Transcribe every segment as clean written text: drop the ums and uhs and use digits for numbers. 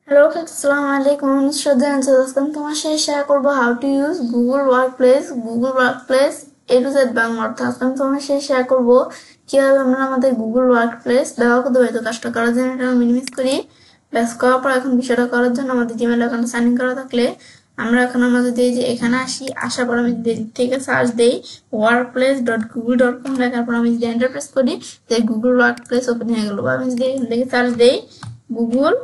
Hello, Assalamu alaikum. I'm Shraddha and আজকে তোমার সাথে শেয়ার করব how to use Google Workplace A to Z Bangla অর্থ। আজকে আমি তোমার সাথে শেয়ার করব কিভাবে আমরা আমাদের Google Workplace ব্যবহার করতে পারি। তো কাজটা করার জন্য এটা মিনিমাইজ করি। ব্যাস করার পর এখন বিষয়টা করার জন্য আমাদের জিমেইল অ্যাকাউন্টে সাইন ইন করা থাকলে আমরা এখন আমাদের যে এখানে আসার পর আমি থেকে সার্চ দেই workplace.google.com লেখার পর আমি যদি এন্টার প্রেস করি যে Google Workplace ওপেন হয়ে গেল। আমি যদি এখান থেকে সার্চ দেই Google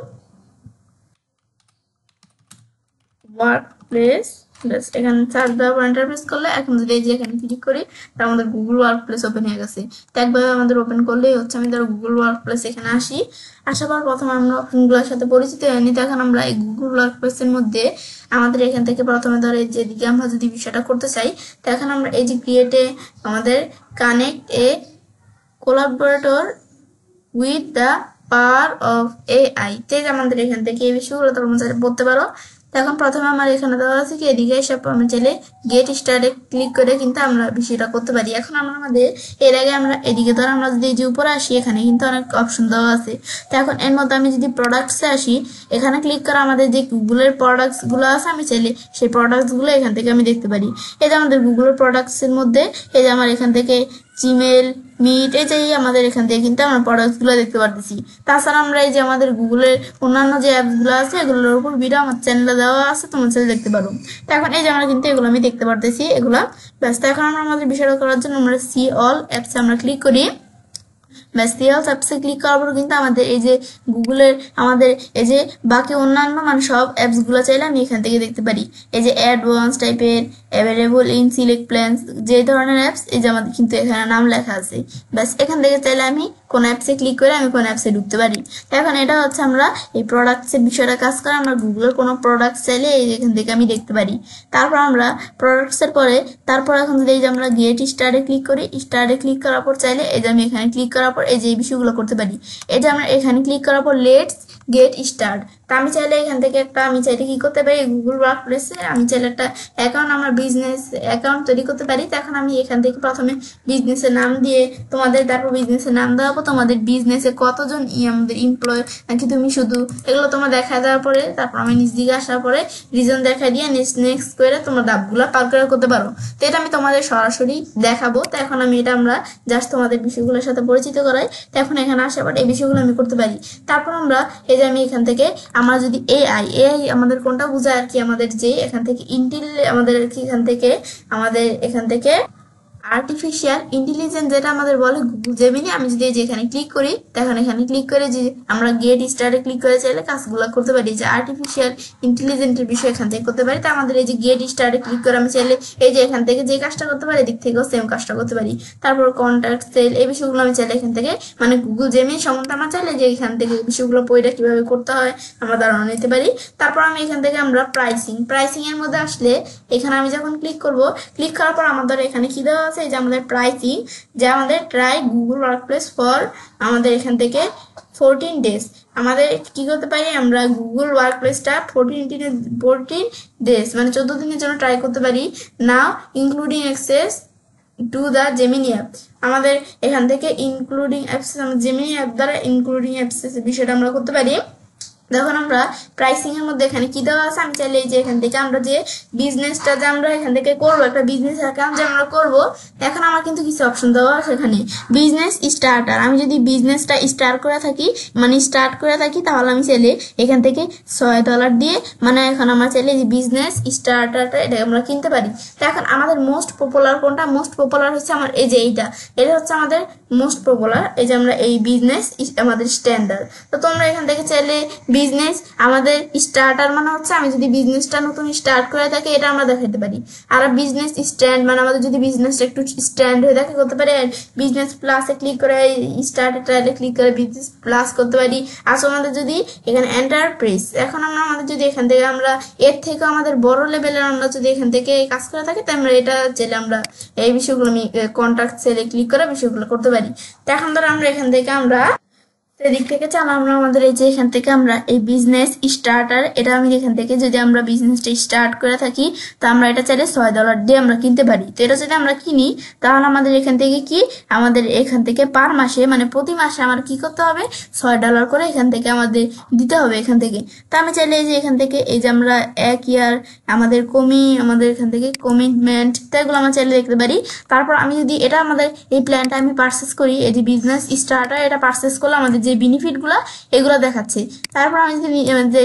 ওয়ার্কপ্লেস ব্যাস এখানে সার্চ দেওয়ার পর এন্টার প্রেস করলে এখন যদি এই যে এখানে ক্লিক করি তাহলে আমাদের গুগল ওয়ার্কপ্লেস ওপেন হয়ে গেছে। তো একবার আমাদের ওপেন করলেই হচ্ছে। আমি ধরো গুগল ওয়ার্কপ্লেস এখানে আসার পর প্রথমে আমরা অপশনগুলোর সাথে পরিচিত হয়ে নিই। এখন আমরা এই গুগল ওয়ার্কপ্লেসের মধ্যে আমাদের এখান থেকে প্রথমে ধরো এই যেদিকে আমরা যদি বিষয়টা করতে চাই তো এখন আমরা এই যে ক্রিয়েটে আমাদের connect A collaborator with the power of AI তে আমাদের এখান থেকে এই বিষয়গুলো তোমরা চাইলে বলতে পারো। এখন প্রথমে আমার এখানে দেওয়া আছে কি এদিকে এসে আমি চাইলে গেট স্টার্টে ক্লিক করে কিন্তু আমরা বিষয়টা করতে পারি। এখন আমরা আমাদের এর আগে আমরা এদিকে ধরো আমরা যদি এই যে উপরে আসি এখানে কিন্তু অনেক অপশন দেওয়া আছে। তো এখন এর মধ্যে আমি যদি প্রোডাক্টসে আসি এখানে ক্লিক করে আমাদের যে গুগলের প্রোডাক্টস গুলো আছে আমি চাইলে সেই প্রোডাক্টস গুলো এখান থেকে আমি দেখতে পারি। এই যে আমাদের গুগলের প্রোডাক্টস এর মধ্যে এই যে আমার এখান থেকে জিমেল মিট এই যে আমাদের এখান থেকে কিন্তু আমরা প্রোডাক্টস গুলো দেখতে পারতেছি। তাছাড়া আমরা এই যে আমাদের গুগলের অন্যান্য যে অ্যাপস গুলো আছে এগুলোর উপর ভিডিও আমার চ্যানেলে দেওয়া আছে, তোমরা চাইলে দেখতে পারো। তো এখন এই যে আমরা কিন্তু এগুলো আমি দেখতে পারতেছি এগুলা ব্যাস। তো এখন আমরা আমাদের বিষয়টা করার জন্য আমরা সি অল অ্যাপসে আমরা ক্লিক করি। ব্যাস সি অল অ্যাপসে ক্লিক করার পর কিন্তু আমাদের এই যে গুগলের আমাদের এই যে বাকি অন্যান্য মানে সব অ্যাপস গুলো চাইলে আমি এখান থেকে দেখতে পারি। এই যে অ্যাডভান্স টাইপের অ্যাভেলেবল ইন সিলেক্ট প্ল্যান্স যে ধরনের অ্যাপস এই যে আমাদের কিন্তু এখানে নাম লেখা আছে। ব্যাস এখান থেকে চাইলে আমি কোন অ্যাপসে ক্লিক করে আমি কোন অ্যাপসে ঢুকতে পারি। এখন এটা হচ্ছে আমরা এই প্রোডাক্টসের বিষয়টা কাজ করে আমরা গুগলের কোনো প্রোডাক্ট চাইলে এই এখান থেকে আমি দেখতে পারি। তারপর আমরা প্রোডাক্টসের পরে তারপর এখন যদি এই যে আমরা গেট স্টার্টে ক্লিক করি স্টার্টে ক্লিক করার পর চাইলে এই যে আমি এখানে ক্লিক করার পর এই যে এই বিষয়গুলো করতে পারি। এই যে আমরা এখানে ক্লিক করার পর লেটস গেট স্টার্ট। তা আমি চাইলে এখান থেকে আমি চাইলে কি করতে পারি গুগল ওয়ার্কপ্লেসে আমি চাইলে একটা অ্যাকাউন্ট আমার বিজনেস অ্যাকাউন্ট তৈরি করতে পারি। তো এখন আমি এখান থেকে প্রথমে বিজনেসের নাম দিয়ে তোমাদের তারপর বিজনেসের নাম দেওয়াবো তোমাদের বিজনেসে কতজন আমাদের এমপ্লয় নাকি তুমি শুধু এগুলো তোমার দেখা দেওয়ার পরে তারপর আমি নিজ দিকে আসার পরে রিজন দেখা দিয়ে নেক্সট করে তোমার ধাপগুলো পার করে করতে পারো। তো এটা আমি তোমাদের সরাসরি দেখাবো। তো এখন আমি এটা আমরা জাস্ট তোমাদের বিষয়গুলোর সাথে পরিচিত করাই। তো এখন এখানে আসার পর এই বিষয়গুলো আমি করতে পারি। তারপর আমরা এই যে আমি এখান থেকে আমরা যদি এআই আমাদের কোনটা বোঝায় আর কি আমাদের যে এখান থেকে আমাদের এখান থেকে আর্টিফিশিয়াল ইন্টেলিজেন্স যেটা আমাদের বলে গুগল জেমিনি। আমি যদি এখানে ক্লিক করি তখন এখানে ক্লিক করে যে আমরা গেট স্টার্টে ক্লিক করে চাইলে কাজগুলো করতে পারি যে আর্টিফিশিয়াল ইন্টেলিজেন্সের বিষয় এখান থেকে করতে পারি। তো আমাদের এই যে গেট স্টার্টে ক্লিক করে আমি চাইলে এই যে এখান থেকে যে কাজটা করতে পারি এদিক থেকেও সেম কাজটা করতে পারি। তারপর কন্ট্যাক্ট সেল এই বিষয়গুলো আমি চাইলে এখান থেকে মানে গুগল জেমিনি সম্বন্ধে আমরা চাইলে যে এখান থেকে বিষয়গুলো পড়ে কিভাবে করতে হয় আমরা ধারণা নিতে পারি। তারপর আমি এখান থেকে আমরা প্রাইসিং এর মধ্যে আসলে এখানে আমি যখন ক্লিক করার পর আমাদের এখানে কি দেওয়া আছে যে আমাদের প্রাইসিং যে আমাদের ট্রাই গুগল ওয়ার্কপ্লেস ফর আমাদের এখান থেকে 14 ডেজ আমাদের কি করতে পারি আমরা গুগল ওয়ার্কপ্লেসটা 14 ডেজ মানে 14 দিনের জন্য ট্রাই করতে পারি। Now including access to the Gemini app আমাদের এখান থেকে ইনক্লুডিং অ্যাক্সেস জেমিনি অ্যাপ দ্বারা ইনক্লুডিং অ্যাক্সেস বিষয়টা আমরা করতে পারি। যখন আমরা প্রাইসিং এর মধ্যে এখানে কি দেওয়া আছে আমি চাইলে এই যে এখান থেকে আমরা যে বিজনেসটা যে আমরা এখান থেকে করবো একটা বিজনেস অ্যাকাউন্ট যে আমরা করবো এখন আমার কিন্তু কিছু অপশন দেওয়া আছে এখানে বিজনেস স্টার্টার। আমি যদি বিজনেসটা স্টার্ট করে থাকি তাহলে আমি চাইলে এখান থেকে $6 দিয়ে মানে এখন আমরা চাইলে যে বিজনেস স্টার্টারটা এটা আমরা কিনতে পারি। তো এখন আমাদের মোস্ট পপুলার কোনটা মোস্ট পপুলার হচ্ছে আমার এই যে এটা হচ্ছে আমাদের মোস্ট পপুলার এই যে আমরা এই বিজনেস আমাদের স্ট্যান্ডার্ড। তো তোমরা এখান থেকে চাইলে বিজনেস আমাদের স্টার্টার মানে হচ্ছে আমি যদি বিজনেসটা নতুন স্টার্ট করে থাকি এটা আমরা দেখাতে পারি। আর বিজনেস স্ট্যান্ড মানে আমাদের যদি বিজনেসটা একটু স্ট্যান্ড হয়ে থাকে করতে পারি। বিজনেস প্লাসে ক্লিক করে স্টার্ট ট্রায়ালে ক্লিক করে বিজনেস প্লাস করতে পারি। আসলে আমাদের যদি এখানে এন্টারপ্রাইজ এখন আমাদের যদি এখান থেকে আমরা এর থেকে আমাদের বড় লেভেলের আমরা যদি এখান থেকে কাজ করে থাকি তাই আমরা এটা চাইলে আমরা এই বিষয়গুলো আমি কন্ট্যাক্ট সেলে ক্লিক করে বিষয়গুলো করতে পারি। তো এখন ধরো আমরা এখান থেকে আমরা এদিক থেকে চাল আমরা আমাদের এই যে এখান থেকে আমরা এই বিজনেস স্টার্টার, এটা আমি এখান থেকে যদি আমরা বিজনেসটা স্টার্ট করে থাকি তা আমরা এটা চাইলে $6 দিয়ে আমরা কিনতে পারি। তো এটা যদি আমরা কিনি তাহলে আমাদের এখান থেকে কি আমাদের এখান থেকে পার মাসে মানে প্রতি মাসে আমার কি করতে হবে, $6 করে এখান থেকে আমাদের দিতে হবে এখান থেকে। তা আমি চাইলে এই যে এখান থেকে এই যে আমরা 1 ইয়ার আমাদের আমাদের এখান থেকে কমিটমেন্ট, তো এগুলো আমরা চাইলে দেখতে পারি। তারপর আমি যদি এটা আমাদের এই প্ল্যানটা আমি পারচেস করি, এই যে বিজনেস স্টার্টার এটা পারচেস করলে আমাদের যে বেনিফিট গুলা এগুলো দেখাচ্ছে। তারপর আমি যদি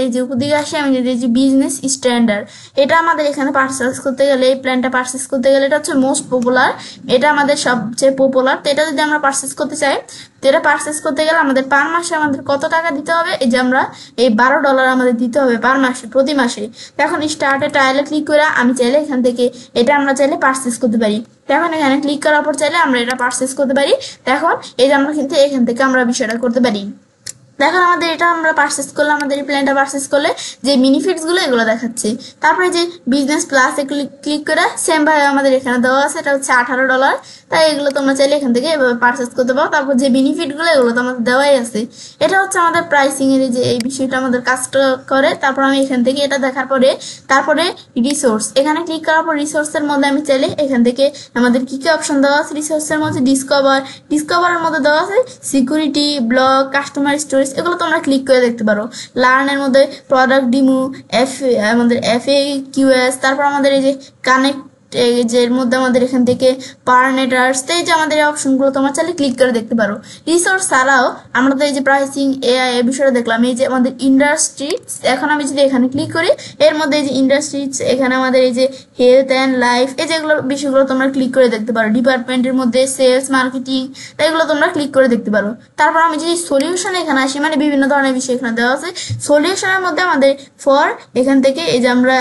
এই যে উপর দিকে আসি, আমি যদি এই যে বিজনেস স্ট্যান্ডার্ড এটা আমাদের এখানে পারচেস করতে গেলে, এই প্ল্যানটা পারচেস করতে গেলে এটা হচ্ছে মোস্ট পপুলার, এটা আমাদের সবচেয়ে পপুলার। তো এটা যদি আমরা পারচেস করতে চাই তো এটা পারচেস করতে গেলে আমাদের পার মাসে আমাদের কত টাকা দিতে হবে, এই যে আমরা এই $12 আমাদের দিতে হবে পার মাসে প্রতি মাসে। এখন স্টার্টে ট্রায়ালে ক্লিক করে আমি চাইলে এখান থেকে এটা আমরা চাইলে পারচেস করতে পারি। এখন এখানে ক্লিক করার পর চাইলে আমরা এটা পারচেস করতে পারি। এখন এই যে আমরা কিন্তু এখান থেকে আমরা বিষয়টা করতে পারি। দেখেন আমাদের এটা আমরা পারচেস করলে, আমাদের এই প্ল্যানটা পারচেস করলে যে বেনিফিটস গুলো এগুলো দেখাচ্ছে। তারপরে যে বিজনেস প্লাস ক্লিক করে সেম ভাবে আমাদের এখানে দেওয়া আছে, এটা হচ্ছে $18। তাই এগুলো তোমরা চাইলে এখান থেকে এভাবে পারচেস করতে পারো। তারপর যে বেনিফিট গুলো এগুলো তো আমাদের দেওয়াই আছে। এটা হচ্ছে আমাদের প্রাইসিং এর যে এই বিষয়টা আমাদের কাজ করে। তারপর আমি এখান থেকে এটা দেখার পরে তারপরে রিসোর্স এখানে ক্লিক করার পর রিসোর্সের মধ্যে আমি চাইলে এখান থেকে আমাদের কি কি অপশন দেওয়া আছে রিসোর্সের মধ্যে, ডিসকভারের মধ্যে দেওয়া আছে সিকিউরিটি, ব্লগ, কাস্টমার স্টোরেজ, এগুলো তোমরা ক্লিক করে দেখতে পারো। লার্নের মধ্যে প্রোডাক্ট ডিমো, আমাদের FAQs, তারপর আমাদের এই যে কানেক্ট এর মধ্যে আমাদের এখান থেকে পারনেটার্স, এই যে আমাদের এই অপশনগুলো তোমরা চাইলে ক্লিক করে দেখতে পারো। রিসোর্স ছাড়াও আমরা তো এই যে প্রাইসিং AI এর বিষয়টা দেখলাম। এই যে আমাদের ইন্ডাস্ট্রি, এখন আমি যদি এখানে ক্লিক করি এর মধ্যে এই যে ইন্ডাস্ট্রি, এখানে আমাদের এই যে হেলথ অ্যান্ড লাইফ, এই যেগুলো বিষয়গুলো তোমরা ক্লিক করে দেখতে পারো। ডিপার্টমেন্টের মধ্যে সেলস, মার্কেটিং, এগুলো তোমরা ক্লিক করে দেখতে পারো। তারপর আমি যদি সলিউশন এখানে আসি, মানে বিভিন্ন ধরনের বিষয় এখানে দেওয়া আছে। সলিউশনের মধ্যে আমাদের ফর এখান থেকে এই যে আমরা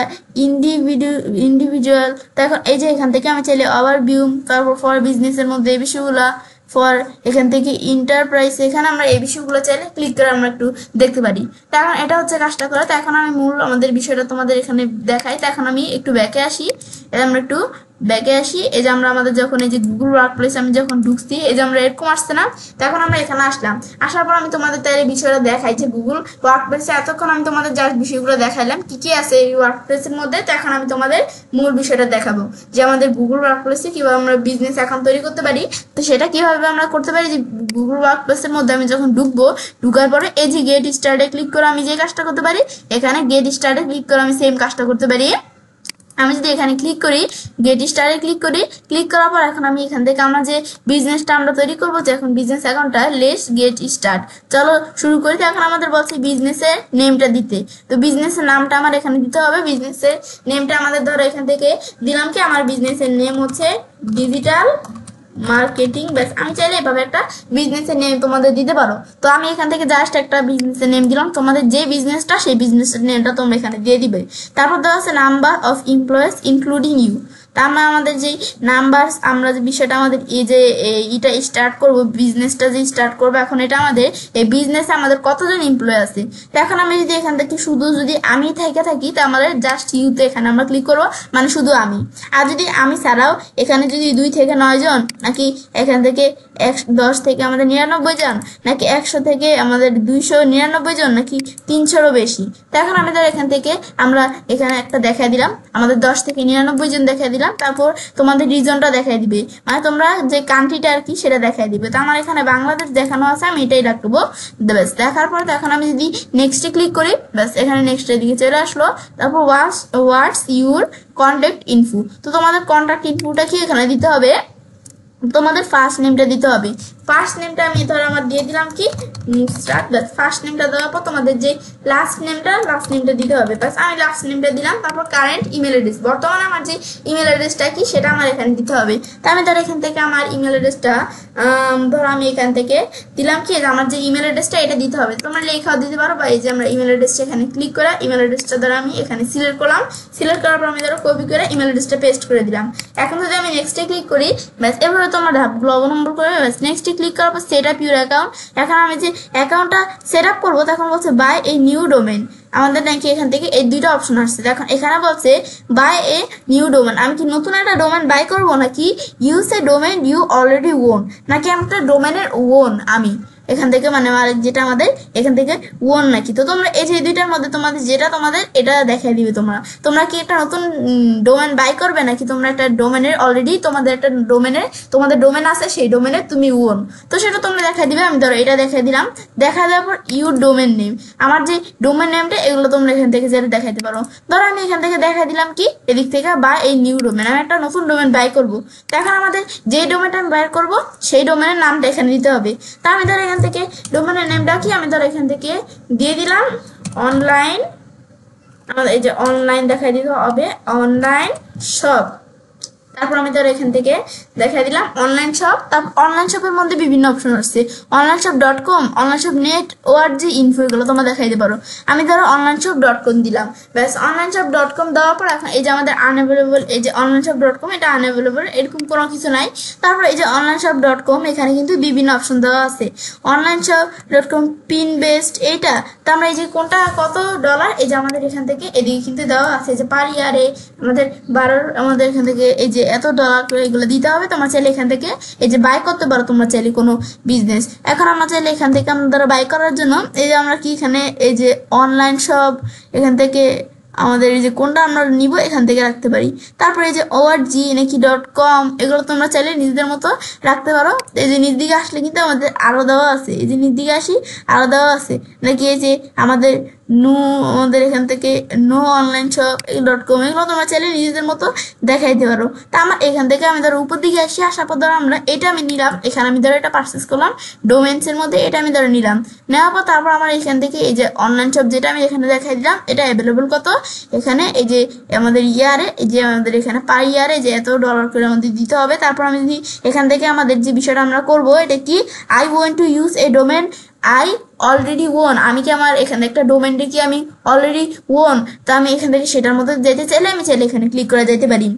ইন্ডিভিজুয়াল, এখন এই যে এখান থেকে আমি চাইলে ওভারভিউ, তারপর ফর বিজনেসের মধ্যে এই বিষয়গুলো, ফর এখান থেকে এন্টারপ্রাইজ, এখানে আমরা এই বিষয়গুলো চাইলে ক্লিক করে আমরা একটু দেখতে পারি। তো এখন এটা হচ্ছে কাজটা করে। তো এখন আমি মূল আমাদের বিষয়টা তোমাদের এখানে দেখাই। তো এখন আমি একটু ব্যাকে আসি, আমরা একটু ব্যাকে আসি। এই যে আমরা আমাদের যখন এই যে গুগল ওয়ার্ক প্লেস আমি যখন ঢুকছি, এই যে আমরা এরকম আসছে না, তখন আমরা এখানে আসলাম। আসার পর আমি তোমাদের তাই এই বিষয়টা দেখাই যে গুগল ওয়ার্ক প্লেসে এতক্ষণ আমি তোমাদের যা বিষয়গুলো দেখাইলাম কি কি আছে এই ওয়ার্ক প্লেসের মধ্যে। তো এখন আমি তোমাদের মূল বিষয়টা দেখাবো যে আমাদের গুগল ওয়ার্ক প্লেসে কিভাবে আমরা বিজনেস অ্যাকাউন্ট তৈরি করতে পারি। তো সেটা কিভাবে আমরা করতে পারি, যে গুগল ওয়ার্ক প্লেসের মধ্যে আমি যখন ঢুকবো, ঢুকার পরে এই যে গেট স্টার্টে ক্লিক করে আমি যে কাজটা করতে পারি, এখানে গেট স্টার্টে ক্লিক করে আমি সেম কাজটা করতে পারি। আমি যদি এখানে ক্লিক করি, গেট স্টার্টে ক্লিক করি, ক্লিক করার পর এখন আমি এখান থেকে আমরা যে বিজনেসটা আমরা তৈরি করবো, যে এখন বিজনেস অ্যাকাউন্টটা লেটস গেট স্টার্ট, চলো শুরু করি। তো এখন আমাদের বলছে বিজনেসের নেমটা দিতে। তো বিজনেসের নামটা আমার এখানে দিতে হবে। বিজনেসের নেমটা আমাদের ধরো এখান থেকে দিলাম কি, আমার বিজনেসের নেম হচ্ছে ডিজিটাল মার্কেটিং, ব্যাস। আমি চাইলে এভাবে একটা বিজনেসের নেম তোমাদের দিতে পারো। তো আমি এখান থেকে জাস্ট একটা বিজনেসের নেম দিলাম, তোমাদের যে বিজনেসটা সেই বিজনেসের নেমটা তোমরা এখানে দিয়ে দিবে। তারপর দেওয়া আছে number of employees including you. তার মানে আমাদের যেই নাম্বার, আমরা যে বিষয়টা আমাদের এই যে এটা স্টার্ট করবো, বিজনেসটা যে স্টার্ট করবো, এখন এটা আমাদের এই বিজনেসে আমাদের কতজন এমপ্লয় আছে। তো এখন আমি যদি এখান থেকে শুধু যদি আমি থাকি, তো আমাদের জাস্ট ইউতে এখানে আমরা ক্লিক করবো, মানে শুধু আমি। আর যদি আমি ছাড়াও এখানে যদি 2 থেকে 9 জন, নাকি এখান থেকে 10 থেকে আমাদের 99 জন, নাকি 100 থেকে আমাদের 299 জন, নাকি 300-এরও বেশি। তো এখন আমি ধর এখান থেকে আমরা এখানে একটা দেখাই দিলাম, আমাদের 10 থেকে 99 জন দেখাই দিলাম। তারপর তোমাদের রিজনটা দেখাই দিবে, মানে তোমরা যে কান্ট্রিটা আর কি সেটা দেখাই দিবে। তো আমার এখানে বাংলাদেশ দেখানো আছে, আমি এটাই রাখবো। ব্যাস দেখার পর এখন আমি যদি নেক্সটে ক্লিক করি, ব্যাস এখানে নেক্সটের দিকে চলে আসলো। তারপর হোয়াটস ইউর কন্ট্যাক্ট ইনফো। তো তোমাদের কন্ট্যাক্ট ইনফোটা কি এখানে দিতে হবে, তোমাদের ফার্স্ট নেমটা দিতে হবে। ফার্স্ট নেমটা আমি ধর আমার দিয়ে দিলাম কি নুসরাত, বাস ফার্স্ট নেমটা দেওয়ার পর তোমাদের যে লাস্ট নেমটা দিতে হবে। বাস আমি লাস্ট নেমটা দিলাম। তারপর কারেন্ট ইমেল অ্যাড্রেস, বর্তমানে আমার যে ইমেল অ্যাড্রেসটা কি সেটা আমার এখানে দিতে হবে। তা আমি ধর এখান থেকে আমার ইমেল অ্যাড্রেসটা ধর আমি এখান থেকে দিলাম কি, আমার যে ইমেল অ্যাড্রেসটা এটা দিতে হবে। তোমরা লেখাও দিতে পারো, বা এই যে আমরা ইমেল অ্যাড্রেসটা এখানে ক্লিক করে ইমেল অ্যাড্রেসটা ধর আমি এখানে সিলেক্ট করলাম। সিলেক্ট করার পর আমি ধরো কপি করে ইমেল অ্যাড্রেসটা পেস্ট করে দিলাম। এখন যদি আমি নেক্সটে ক্লিক করি, ব্যাস এভাবে তোমরা ধাপগুলো অবলম্বন করবে। ব্যাস নেক্সটে ক্লিক করার পর সেট আপ ইউর অ্যাকাউন্ট। এখন আমি যে অ্যাকাউন্টটা সেট আপ করবো, তখন বলছে বাই এ নিউ ডোমেন। আমাদের নাকি এখান থেকে এই 2টা অপশন আসছে। এখন এখানে বলছে বাই এ নিউ ডোমেন, আমি কি নতুন একটা ডোমেন বাই করবো, নাকি use a domain you already own, নাকি একটা ডোমেনের ওন আমি। এখান থেকে মানে যেটা আমাদের এখান থেকে ওন নাকি। তো তোমরা এই যে দুইটার মধ্যে তোমাদের যেটা তোমাদের এটা দেখাই দিবে। তোমরা কি একটা নতুন ডোমেন বাই করবে নাকি তোমরা একটা ডোমেনের অলরেডি তোমাদের একটা তোমাদের ডোমেন আছে, সেই ডোমেনের তুমি ওন, তো সেটা তোমরা দেখাই দিবে। আমি ধরো এটা দেখাই দিলাম, দেখা দেওয়ার পর ইউর ডোমেন নেম, আমার যে ডোমেন নেমটা এগুলো তোমরা এখান থেকে যেটা দেখাইতে পারো। ধরো আমি এখান থেকে দেখাই দিলাম কি এদিক থেকে বা এই নিউ ডোমেন, আমি একটা নতুন ডোমেন বাই করবো। তো এখন আমাদের যে ডোমেনটা আমি বাইর করবো সেই ডোমেনের নামটা এখানে দিতে হবে। তা আমি ধরো এখান থেকে ডোমেনের নেমটা কি আমি ধরো এখান থেকে দিয়ে দিলাম অনলাইন, আমাদের এই যে অনলাইন দেখাই দিতে হবে অনলাইন শপ। তারপর আমি ধরো এখান থেকে দেখাই দিলাম অনলাইন শপ। তারপর অনলাইন শপের মধ্যে বিভিন্ন অপশন আসছে, online shop .com, online shop net ORG info, এগুলো তোমরা দেখাইতে পারো। আমি ধরো অনলাইন শপ .com দিলাম, ব্যাস অনলাইন শপ .com দেওয়ার পর এখন এই যে আমাদের আনঅ্যাভেলেবল, এই যে অনলাইন শপ .com এটা আনঅ্যাভেলেবল, এরকম কোনো কিছু নাই। তারপর এই যে অনলাইন শপ .com এখানে কিন্তু বিভিন্ন অপশন দেওয়া আছে, online shop .com pin based এইটা। তো আমরা এই যে কোনটা কত $, এই যে আমাদের এখান থেকে এদিকে কিন্তু দেওয়া আছে যে পার ইয়ারে আমাদের 12 আমাদের এখান থেকে এই যে এত $, এগুলো দিতে হবে। তোমরা চাইলে এখান থেকে এই যে বাই করতে পারো, তোমরা চাইলে কোনো বিজনেস। এখন আমরা চাইলে এখান থেকে আমরা বাই করার জন্য এই যে আমরা কি এখানে এই যে অনলাইন শপ এখান থেকে আমাদের এই যে কোনটা আমরা নিব এখান থেকে রাখতে পারি। তারপরে এই যে ORG নাকি .com এগুলো তোমরা চাইলে নিজেদের মতো রাখতে পারো। এই যে নিজ দিকে আসলে কিন্তু আমাদের আরো দেওয়া আছে, এই যে নিজ দিকে আসি আরো দেওয়া আছে নাকি এই যে আমাদের আমাদের এখান থেকে নো অনলাইন শপ .com এগুলো তোমরা চাইলে নিজেদের মতো দেখাইতে পারো। তা আমার এখান থেকে আমি ধরো উপর দিকে আসি, আসার পর ধরো আমরা এটা আমি নিলাম, এখানে আমি ধরো এটা পারচেস করলাম ডোমেন্স এর মধ্যে, এটা আমি ধরো নিলাম, নেওয়ার পর তারপর আমার এখান থেকে এই যে অনলাইন শপ যেটা আমি এখানে দেখাই দিলাম এটা অ্যাভেলেবল কত, এখানে এই যে আমাদের ইয়ারে এই যে আমাদের এখানে পার ইয়ারে যে এত $, করে আমাদের দিতে হবে। তারপর আমি যদি এখান থেকে আমাদের যে বিষয়টা আমরা করব এটা কি I want to use a domain I already own, আমি কি আমার এখানে একটা ডোমেনটা কি আমি অলরেডি ওন, তো আমি এখান থেকে সেটার মধ্যে যেতে চাইলে আমি চাইলে এখানে ক্লিক করে যেতে পারি,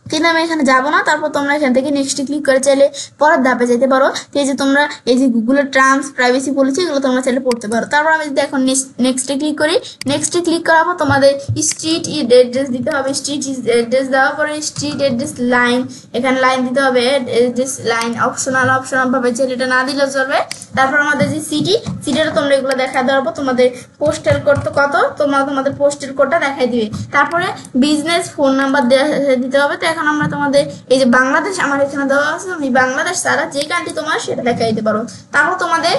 কিন্তু আমি এখানে যাবো না। তারপর তোমরা এখান থেকে নেক্সটে ক্লিক করে চাইলে পরের ধাপে যেতে পারো। এই যে তোমরা এই যে গুগলের টার্মস প্রাইভেসি পলিসি এগুলো তোমরা চাইলে পড়তে পারো। তারপর আমি যদি এখন নেক্সটে ক্লিক করি, নেক্সটে ক্লিক করার পর তোমাদের স্ট্রিট অ্যাড্রেস দিতে হবে, স্ট্রিট অ্যাড্রেস দেওয়ার পরে স্ট্রিট অ্যাড্রেস লাইন, এখানে লাইন দিতে হবে, অ্যাড্রেস লাইন অপশনাল ভাবে চাইলে এটা না দিলেও চলবে। তারপর আমাদের যে সিটিটা তোমরা এগুলো দেখা দেওয়ার পর তোমাদের পোস্টাল কোড তো কত তোমরা তোমাদের পোস্টাল কোডটা দেখাই দিবে। তারপরে বিজনেস ফোন নাম্বার দিতে হবে। তো এখন আমরা তোমাদের এই যে বাংলাদেশ আমার এখানে দেওয়া আছে, আমি বাংলাদেশ ছাড়া যে কান্ট্রি তোমার সেটা দেখাই দিতে পারো। তারপর তোমাদের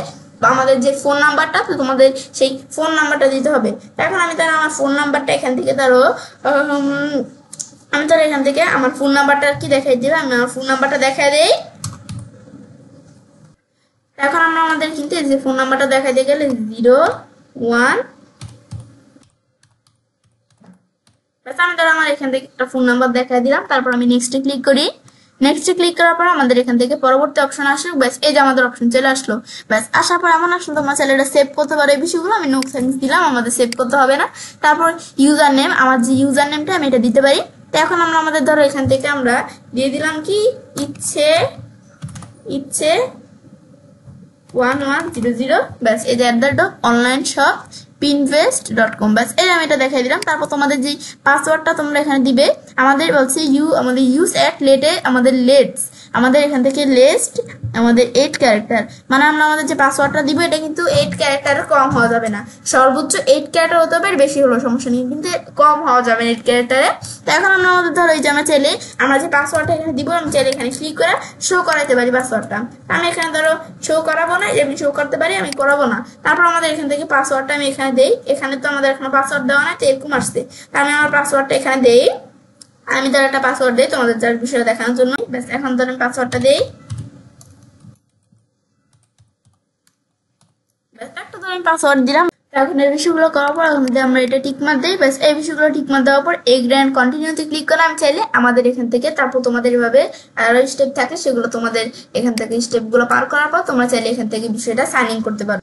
আমাদের যে ফোন নাম্বারটা তো তোমাদের সেই ফোন নাম্বারটা দিতে হবে। এখন আমি তার আমার ফোন নাম্বারটা এখান থেকে ধরো আমি তার এখান থেকে আমার ফোন নাম্বারটা কি দেখাই দিবে, আমি আমার ফোন নাম্বারটা দেখাই দেই। এখন আমরা আমাদের কিন্তু এই যে ফোন নাম্বারটা দেখাইতে গেলে 01 আমি ধরো আমার এখান থেকে একটা ফোন নাম্বার দেখাই দিলাম। তারপর আমি নেক্সটে ক্লিক করি, নেক্সটে ক্লিক করার পর আমাদের এখান থেকে পরবর্তী অপশন আসলো, ব্যাস এই যে আমাদের অপশন চলে আসলো। ব্যাস আসার পর এমন আসলো তোমার চাইলে এটা সেভ করতে পারো, এই বিষয়গুলো আমি নো সেটিংস দিলাম, আমাদের সেভ করতে হবে না। তারপর ইউজার নেম, আমার যে ইউজার নেমটা আমি এটা দিতে পারি। তো এখন আমরা আমাদের ধরো এখান থেকে আমরা দিয়ে দিলাম কি ইচ্ছে 1100, ব্যাস এই যে অনলাইন শপ pinvest.com, ব্যাস এই আমি এটা দেখাই দিলাম। তারপর তোমাদের যে পাসওয়ার্ডটা তোমরা এখানে দিবে, আমাদের বলছে আমাদের ইউজ অ্যাট লেটে আমাদের এখান থেকে লেস্ট আমাদের 8 ক্যারেক্টার, মানে আমরা আমাদের যে পাসওয়ার্ডটা দিব এটা কিন্তু 8 ক্যারেক্টারের কম হওয়া যাবে না, সর্বোচ্চ 8 ক্যারেক্টার হতে হবে, বেশি হলো সমস্যা নেই, কিন্তু কম হওয়া যাবে 8 ক্যারেক্টারে। তো এখন আমরা আমাদের ধরো এই যে আমরা চাইলে আমরা যে পাসওয়ার্ডটা এখানে দিব আমি চাইলে এখানে ক্লিক করে শো করাইতে পারি পাসওয়ার্ডটা। আমি এখানে ধরো শো করাবো না, এমনি শো করতে পারি, আমি করাবো না। তারপর আমাদের এখান থেকে পাসওয়ার্ডটা আমি এখানে দেই, এখানে তো আমাদের এখানে পাসওয়ার্ড দেওয়া নাই, তো এরকম আসছে, আমি আমার পাসওয়ার্ডটা এখানে দেই, আমি ধর একটা পাসওয়ার্ড দিই তোমাদের যার বিষয়ে দেখানোর জন্য। ব্যাস এখন ধর আমি পাসওয়ার্ডটা দেই, একটা ধর আমি পাসওয়ার্ড দিলাম। এখন এই বিষয়গুলো করার পর এখন যদি আমরা এটা টিকমার্ক দিই, ব্যাস এই বিষয়গুলো টিকমার্ক দেওয়ার পর এগ্রি এন্ড কন্টিনিউতে ক্লিক করে আমি চাইলে আমাদের এখান থেকে তারপর তোমাদের এভাবে আরো স্টেপ থাকে সেগুলো তোমাদের এখান থেকে স্টেপগুলো পার করার পর তোমরা চাইলে এখান থেকে বিষয়টা সাইন ইন করতে পারো।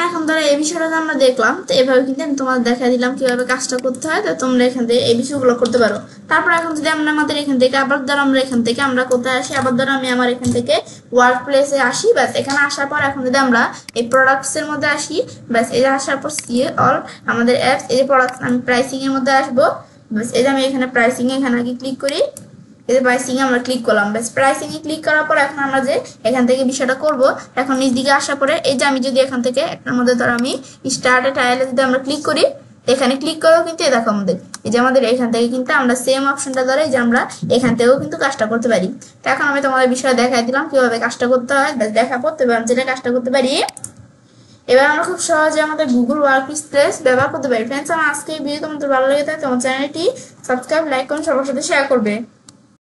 এখন ধরো এই বিষয়টা আমরা দেখলাম, তো এভাবে কিন্তু আমি তোমাদের দেখা দিলাম কিভাবে কাজটা করতে হয়, তো তোমরা এখান থেকে এই বিষয়গুলো করতে পারো। তারপর এখন যদি আমরা আমাদের এখান থেকে আবার ধরো আমরা এখান থেকে আমরা কোথায় আসি, আবার ধরো আমি আমার এখান থেকে ওয়ার্ক প্লেসে আসি, ব্যাস এখানে আসার পর এখন যদি আমরা এই প্রোডাক্টস এর মধ্যে আসি, ব্যাস এই আসার পর সিএ অল আমাদের অ্যাপস, এই যে প্রোডাক্ট আমি প্রাইসিং এর মধ্যে আসবো, ব্যাস এই যে আমি এখানে প্রাইসিং এ এখানে আগে ক্লিক করি, এই যে প্রাইসিং এ আমরা ক্লিক করলাম, বেশ প্রাইসিং এ ক্লিক করার পর এখন আমরা যে এখান থেকে বিষয়টা করব, এখন নিচ দিকে আসার পরে এই যে আমি যদি এখান থেকে একটার মধ্যে ধর আমি স্টার্ট এ টাইলে যদি আমরা ক্লিক করি, এখানে ক্লিক করেও কিন্তু দেখো আমাদের এই যে আমাদের এখান থেকে কিন্তু আমরা সেম অপশনটা ধরে যে আমরা এখান থেকেও কিন্তু কাজটা করতে পারি। তো এখন আমি তোমাদের বিষয়ে দেখাই দিলাম কিভাবে কাজটা করতে হয়, দেখাবো তো আমি যেটা কাজটা করতে পারি। এবার আমরা খুব সহজে আমাদের গুগল ওয়ার্কস্পেস ব্যবহার করতে পারি। ফ্রেন্ডস, আমার আজকে এই ভিডিও তোমাদের ভালো লেগে থাকে তোমার চ্যানেলটি সাবস্ক্রাইব, লাইক করুন, সবার সাথে শেয়ার করবে।